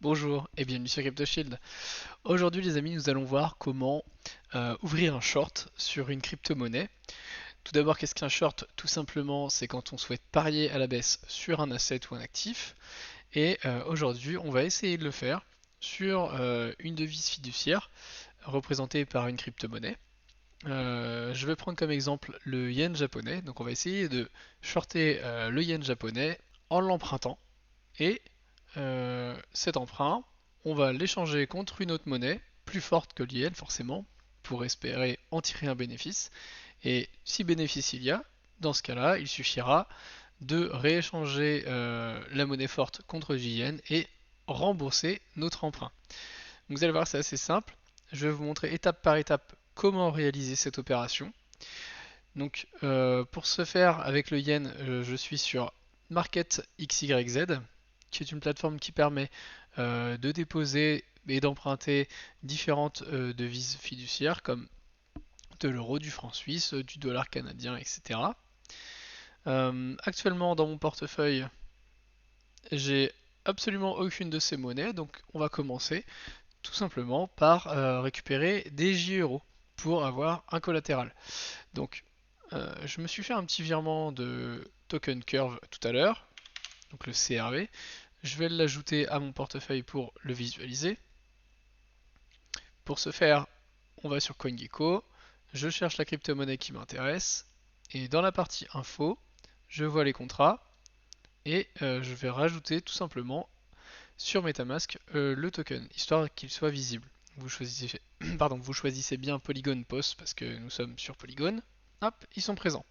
Bonjour et bienvenue sur CryptoShield. Aujourd'hui les amis, nous allons voir comment ouvrir un short sur une crypto-monnaie. Tout d'abord, qu'est-ce qu'un short? Tout simplement, c'est quand on souhaite parier à la baisse sur un asset ou un actif. Et aujourd'hui, on va essayer de le faire sur une devise fiduciaire représentée par une crypto-monnaie. Je vais prendre comme exemple le yen japonais. Donc on va essayer de shorter le yen japonais en l'empruntant. Et cet emprunt, on va l'échanger contre une autre monnaie, plus forte que l'IN forcément, pour espérer en tirer un bénéfice. Et si bénéfice il y a, dans ce cas-là, il suffira de rééchanger la monnaie forte contre JN et rembourser notre emprunt. Donc vous allez voir, c'est assez simple. Je vais vous montrer étape par étape comment réaliser cette opération. Donc pour ce faire, avec le yen, je suis sur Market XYZ, qui est une plateforme qui permet de déposer et d'emprunter différentes devises fiduciaires comme de l'euro, du franc suisse, du dollar canadien, etc. Actuellement dans mon portefeuille, j'ai absolument aucune de ces monnaies, donc on va commencer tout simplement par récupérer des J-euros pour avoir un collatéral. Donc je me suis fait un petit virement de token curve tout à l'heure, donc le CRV. Je vais l'ajouter à mon portefeuille pour le visualiser. Pour ce faire, on va sur CoinGecko, je cherche la crypto-monnaie qui m'intéresse, et dans la partie info, je vois les contrats, et je vais rajouter tout simplement sur MetaMask le token, histoire qu'il soit visible. Vous choisissez, pardon, vous choisissez bien Polygon Post parce que nous sommes sur Polygon. Hop, ils sont présents.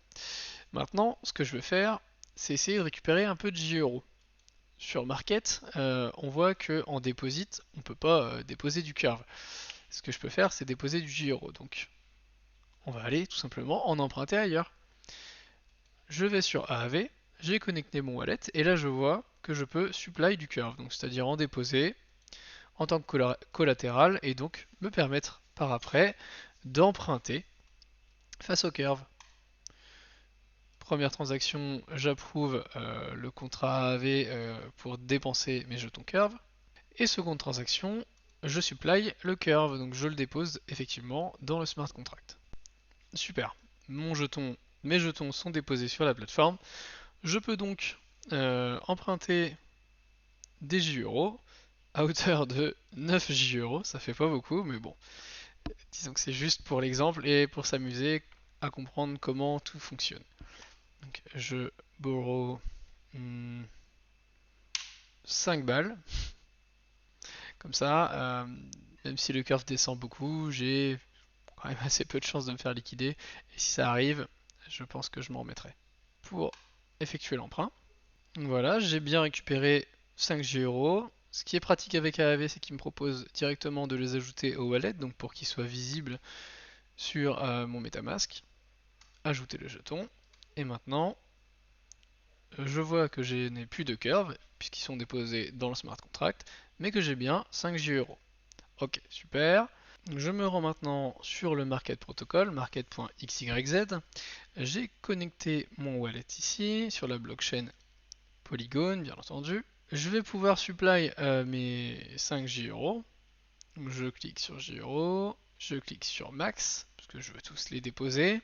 Maintenant, ce que je veux faire, c'est essayer de récupérer un peu de J-Euro. Sur Market, on voit qu'en deposit, on ne peut pas déposer du curve. Ce que je peux faire, c'est déposer du J-Euro. Donc, on va aller tout simplement en emprunter ailleurs. Je vais sur AAV, j'ai connecté mon wallet, et là je vois que je peux supply du curve, donc c'est-à-dire en déposer en tant que collatéral, et donc me permettre par après d'emprunter face au curve. Première transaction, j'approuve le contrat AAV pour dépenser mes jetons curve. Et seconde transaction, je supply le curve, donc je le dépose effectivement dans le smart contract. Super, mes jetons sont déposés sur la plateforme. Je peux donc emprunter des J-Euros à hauteur de 9 J-Euros, ça fait pas beaucoup, mais bon, disons que c'est juste pour l'exemple et pour s'amuser à comprendre comment tout fonctionne. Donc je borrow 5 balles, comme ça, même si le curve descend beaucoup, j'ai quand même assez peu de chances de me faire liquider. Et si ça arrive, je pense que je m'en remettrai. Pour effectuer l'emprunt, voilà, j'ai bien récupéré 5G euros. Ce qui est pratique avec AAV, c'est qu'il me propose directement de les ajouter au wallet, donc pour qu'ils soient visibles sur mon MetaMask. Ajouter le jeton. Et maintenant, je vois que je n'ai plus de curve, puisqu'ils sont déposés dans le smart contract, mais que j'ai bien 5J euros. Ok, super. Je me rends maintenant sur le market protocol, market.xyz. J'ai connecté mon wallet ici, sur la blockchain Polygon, bien entendu. Je vais pouvoir supply mes 5 J euros. Donc je clique sur J euros, je clique sur max, parce que je veux tous les déposer.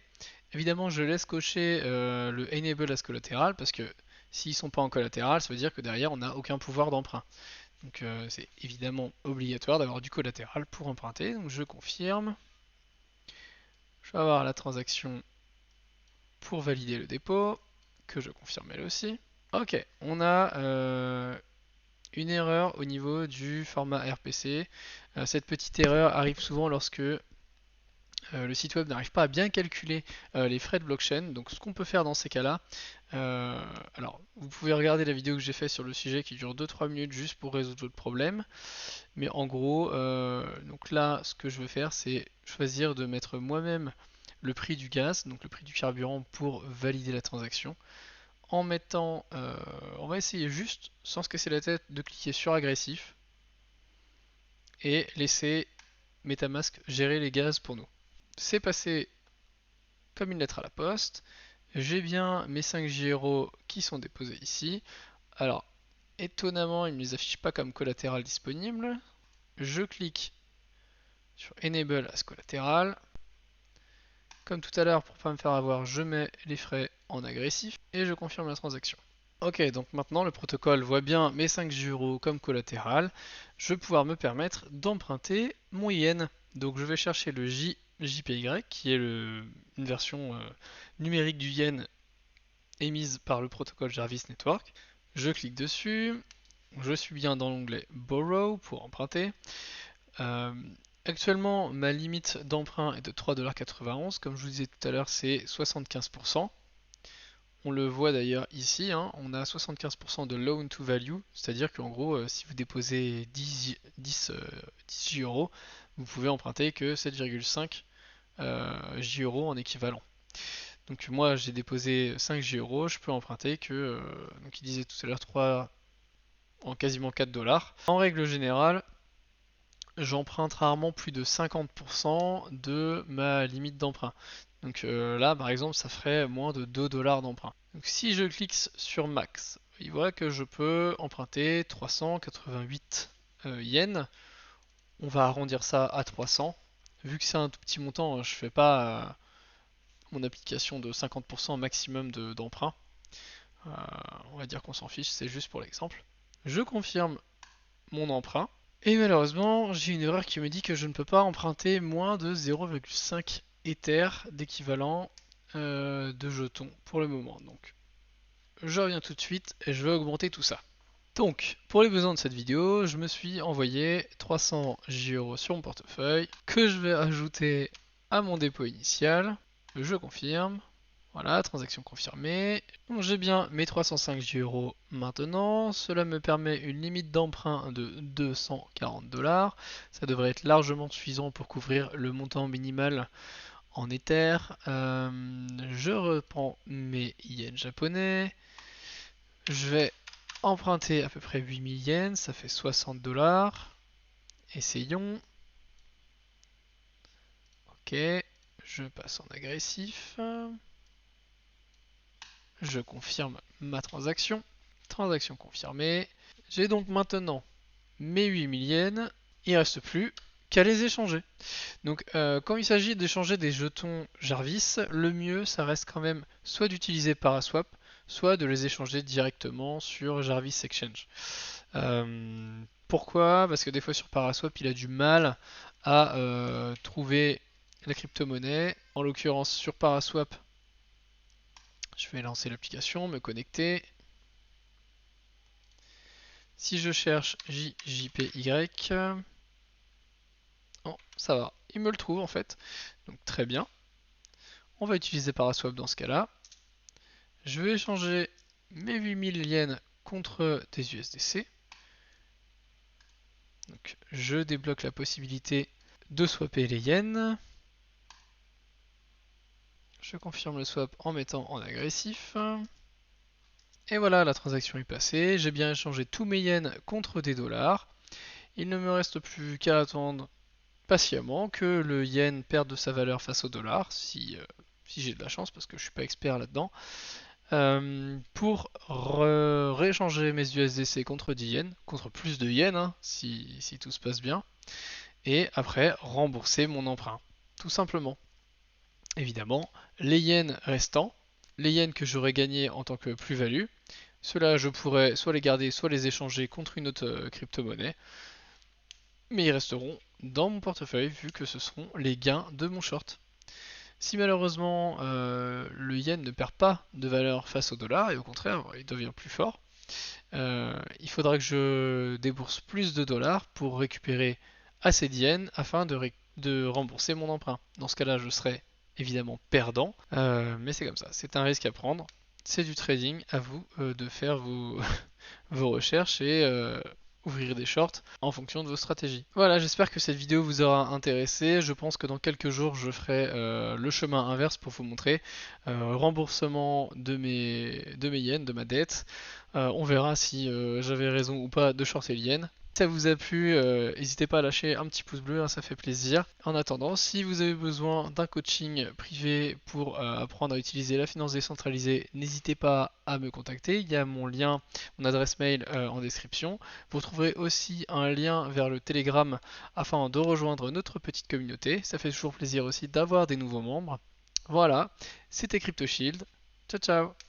Évidemment, je laisse cocher le enable as collatéral, parce que s'ils ne sont pas en collatéral, ça veut dire que derrière on n'a aucun pouvoir d'emprunt. Donc c'est évidemment obligatoire d'avoir du collatéral pour emprunter. Donc je confirme. Je vais avoir la transaction pour valider le dépôt, que je confirme elle aussi. Ok, on a une erreur au niveau du format RPC. Cette petite erreur arrive souvent lorsque le site web n'arrive pas à bien calculer les frais de blockchain. Donc ce qu'on peut faire dans ces cas-là, alors vous pouvez regarder la vidéo que j'ai faite sur le sujet qui dure 2-3 minutes juste pour résoudre votre problème. Mais en gros, donc là ce que je veux faire c'est choisir de mettre moi-même le prix du gaz, donc le prix du carburant pour valider la transaction. En mettant, on va essayer juste, sans se casser la tête, de cliquer sur agressif et laisser MetaMask gérer les gaz pour nous. C'est passé comme une lettre à la poste. J'ai bien mes 5 J euros qui sont déposés ici. Alors, Étonnamment, il ne me les affiche pas comme collatéral disponible. Je clique sur Enable as collatéral. Comme tout à l'heure, pour pas me faire avoir, je mets les frais en agressif et je confirme la transaction. Ok, donc maintenant le protocole voit bien mes 5 euros comme collatéral. Je vais pouvoir me permettre d'emprunter mon yen. Donc je vais chercher le JPY, qui est une version numérique du yen émise par le protocole Jarvis Network. Je clique dessus. Je suis bien dans l'onglet Borrow pour emprunter. Euh, Actuellement, ma limite d'emprunt est de 3,91$. Comme je vous disais tout à l'heure, c'est 75%. On le voit d'ailleurs ici, hein, on a 75% de loan to value, c'est-à-dire qu'en gros, si vous déposez 10 euros, vous pouvez emprunter que 7,5 J euros en équivalent. Donc moi j'ai déposé 5 J euros, je peux emprunter que, donc il disait tout à l'heure 3 en quasiment 4$. En règle générale, j'emprunte rarement plus de 50% de ma limite d'emprunt. Donc là, par exemple, ça ferait moins de 2$ d'emprunt. Donc si je clique sur Max, il voit que je peux emprunter 388 yens. On va arrondir ça à 300. Vu que c'est un tout petit montant, je fais pas mon application de 50% maximum d'emprunt. On va dire qu'on s'en fiche, c'est juste pour l'exemple. Je confirme mon emprunt. Et malheureusement, j'ai une erreur qui me dit que je ne peux pas emprunter moins de 0,5 Ether d'équivalent de jetons pour le moment. Donc, je reviens tout de suite et je vais augmenter tout ça. Donc, pour les besoins de cette vidéo, je me suis envoyé 300 J€ sur mon portefeuille que je vais ajouter à mon dépôt initial. Je confirme. Voilà, transaction confirmée. Donc j'ai bien mes 305 J€ maintenant. Cela me permet une limite d'emprunt de 240$. Ça devrait être largement suffisant pour couvrir le montant minimal en Ether. Je reprends mes yens japonais. Je vais emprunter à peu près 8000 yens, ça fait 60$. Essayons. Ok, je passe en agressif. Je confirme ma transaction. Transaction confirmée. J'ai donc maintenant mes 8000 yens. Il ne reste plus qu'à les échanger. Donc quand il s'agit d'échanger des jetons Jarvis, le mieux ça reste quand même soit d'utiliser Paraswap, soit de les échanger directement sur Jarvis Exchange. Pourquoi? Parce que des fois sur Paraswap il a du mal à trouver la crypto-monnaie. En l'occurrence sur Paraswap, je vais lancer l'application, me connecter. Si je cherche JPY, oh, ça va, il me le trouve en fait. Donc très bien. On va utiliser Paraswap dans ce cas-là. Je vais échanger mes 8000 yens contre des USDC. Donc je débloque la possibilité de swapper les yens. Je confirme le swap en mettant en agressif. Et voilà, la transaction est passée. J'ai bien échangé tous mes yens contre des dollars. Il ne me reste plus qu'à attendre patiemment que le yen perde de sa valeur face au dollar, si j'ai de la chance, parce que je suis pas expert là-dedans, pour rééchanger mes USDC contre 10 yens, contre plus de yens, hein, si tout se passe bien, et après rembourser mon emprunt, tout simplement. Évidemment, les yens restants, les yens que j'aurais gagnés en tant que plus-value, ceux-là je pourrais soit les garder, soit les échanger contre une autre crypto-monnaie, mais ils resteront dans mon portefeuille vu que ce seront les gains de mon short. Si malheureusement le yen ne perd pas de valeur face au dollar et au contraire il devient plus fort, il faudra que je débourse plus de dollars pour récupérer assez de yens afin de rembourser mon emprunt. Dans ce cas-là, je serai évidemment perdant, mais c'est comme ça, c'est un risque à prendre. C'est du trading, à vous de faire vos, vos recherches et ouvrir des shorts en fonction de vos stratégies. Voilà, j'espère que cette vidéo vous aura intéressé. Je pense que dans quelques jours, je ferai le chemin inverse pour vous montrer remboursement de mes yens, de ma dette. On verra si j'avais raison ou pas de shorter le yen. Si ça vous a plu, n'hésitez pas à lâcher un petit pouce bleu, hein, ça fait plaisir. En attendant, si vous avez besoin d'un coaching privé pour apprendre à utiliser la finance décentralisée, n'hésitez pas à me contacter. Il y a mon lien, mon adresse mail en description. Vous trouverez aussi un lien vers le Telegram afin de rejoindre notre petite communauté. Ça fait toujours plaisir aussi d'avoir des nouveaux membres. Voilà, c'était CryptoShield. Ciao ciao.